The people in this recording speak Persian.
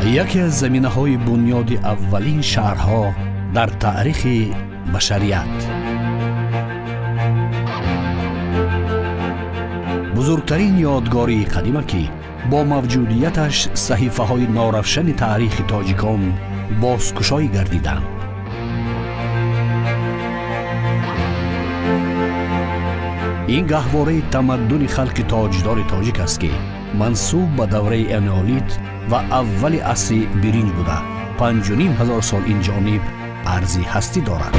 یکی از زمینه‌های بنیاد اولین شهرها در تاریخ بشریت. بزرگترین یادگاری قدیمه که با موجودیتش صحیفه‌های ناروشن تاریخ تاجیکان بازگشایی گردیدند. این گهواره تمدن خلق تاجدار تاجیک است که منسوب به دوره انئولیت و اول عصر برنج بوده. 5,500 سال این جانب ارزی هستی دارد.